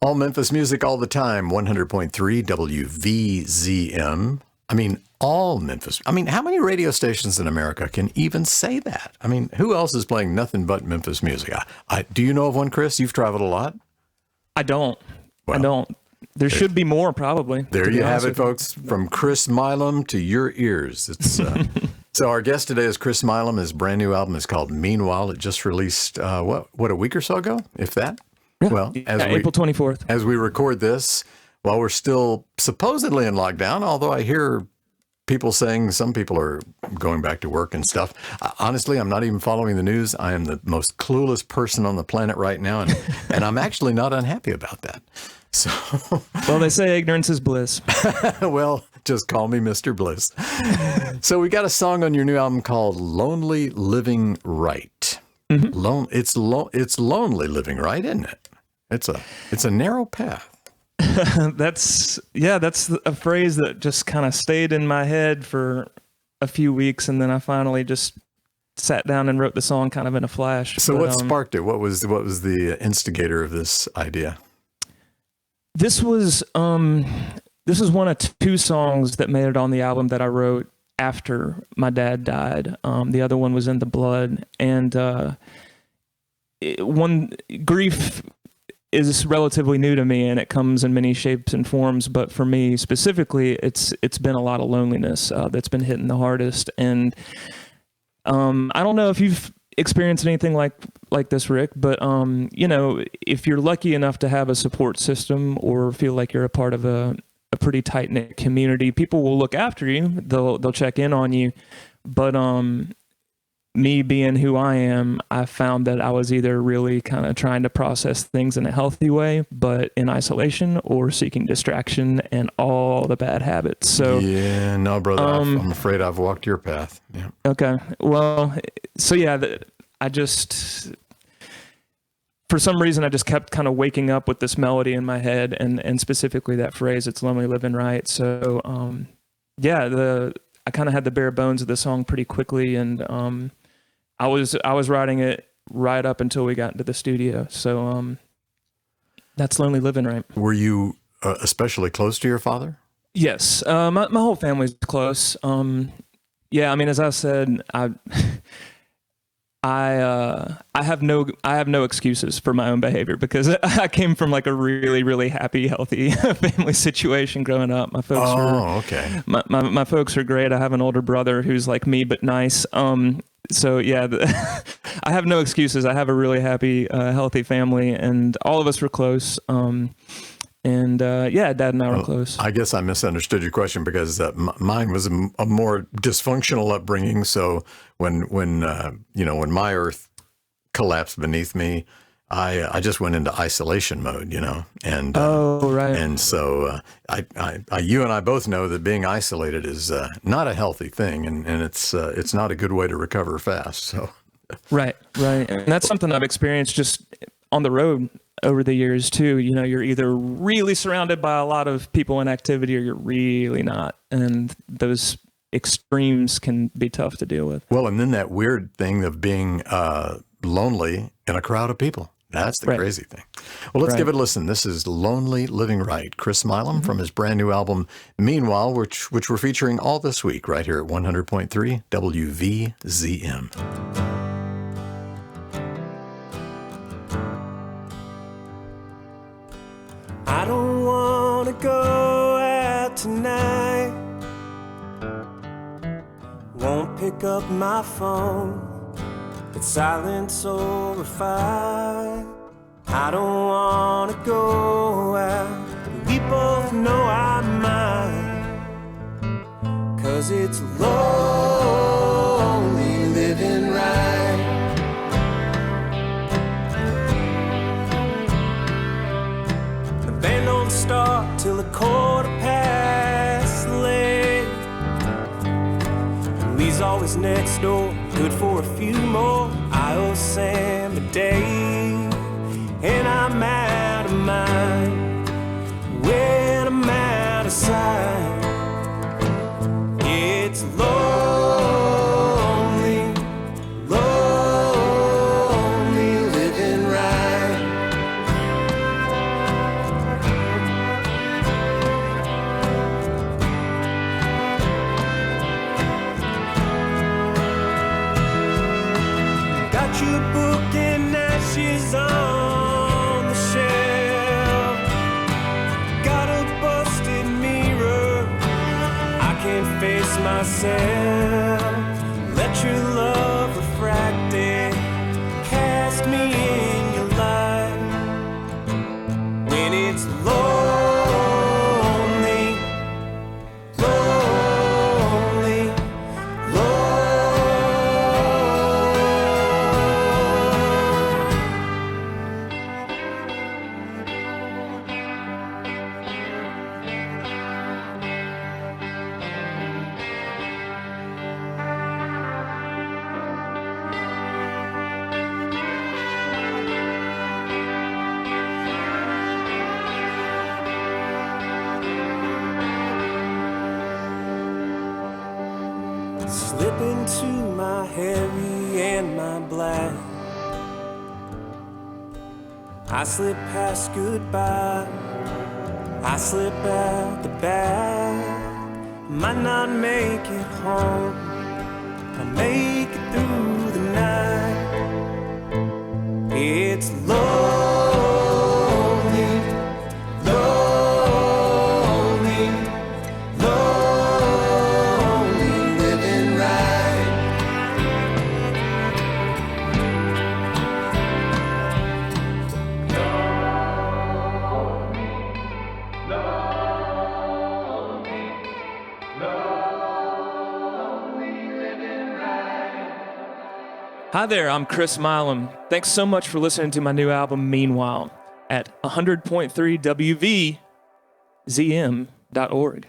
All Memphis music all the time, 100.3 WVZM. I mean, all Memphis. I mean, how many radio stations in America can even say that? I mean, who else is playing nothing but Memphis music? Do you know of one, Chris? You've traveled a lot. I don't. Well, I don't. There should be more, probably. There you have it, folks. From Chris Milam to your ears. It's so our guest today is Chris Milam. His brand new album is called Meanwhile. It just released, what, a week or so ago, if that? Yeah. Well, April 24th. As we record this, while we're still supposedly in lockdown, although I hear people saying some people are going back to work and stuff. Honestly, I'm not even following the news. I am the most clueless person on the planet right now, and I'm actually not unhappy about that. So, well, they say ignorance is bliss. Well, just call me Mr. Bliss. So we got a song on your new album called "Lonely Living Right." Mm-hmm. It's lonely living right, isn't it? It's a narrow path. That's a phrase that just kind of stayed in my head for a few weeks, and then I finally just sat down and wrote the song kind of in a flash. So what sparked it? What was the instigator of this idea? This was one of two songs that made it on the album that I wrote after my dad died. The other one was In the Blood, and grief is relatively new to me, and it comes in many shapes and forms. But for me specifically, it's been a lot of loneliness that's been hitting the hardest. And I don't know if you've experienced anything like this, Rick, but if you're lucky enough to have a support system or feel like you're a part of a pretty tight-knit community, people will look after you. They'll check in on you. But me being who I am, I found that I was either really kind of trying to process things in a healthy way, but in isolation, or seeking distraction and all the bad habits. So yeah, no, brother, I'm afraid I've walked your path. Yeah. Okay. Well, so yeah, I just, for some reason, I just kept kind of waking up with this melody in my head, and specifically that phrase, "It's lonely living right." So I kind of had the bare bones of the song pretty quickly, and I was writing it right up until we got into the studio. So that's lonely living right. Were you especially close to your father? Yes, my whole family's close. Yeah, I mean, as I said, I have no excuses for my own behavior, because I came from like a really, really happy, healthy family situation growing up. My folks okay. My folks are great. I have an older brother who's like me but nice. So yeah, I have no excuses. I have a really happy, healthy family, and all of us were close. Dad and I were close. I guess I misunderstood your question, because mine was a more dysfunctional upbringing. So when my earth collapsed beneath me, I just went into isolation mode, and right. And so you and I both know that being isolated is not a healthy thing, and it's not a good way to recover fast. So right, and that's something I've experienced just on the road over the years too. You're either really surrounded by a lot of people and activity, or you're really not, and those extremes can be tough to deal with. Well, and then that weird thing of being lonely in a crowd of people. That's the crazy thing. Well, let's give it a listen. This is Lonely Living Right, Chris Milam, from his brand new album, Meanwhile, which we're featuring all this week right here at 100.3 WVZM. I don't want to go out tonight. Won't pick up my phone. It's silence over fire. I don't want to go out. We both know I might, 'cause it's lonely living right. The band don't start till 8:15. Lee's always next door, good for a few more. I owe Sam a day, and I'm out of mind when I'm out of sight. It's lonely, lonely living right. myself. Let your love refracted cast me in your light. When it's lonely, lonely, slip into my heavy and my black. I slip past goodbye. I slip out the back. Might not make it home. I'll make it through the night. It's lonely, lonely, lonely living right. Hi there, I'm Chris Milam. Thanks so much for listening to my new album, Meanwhile, at 100.3 WVZM.org.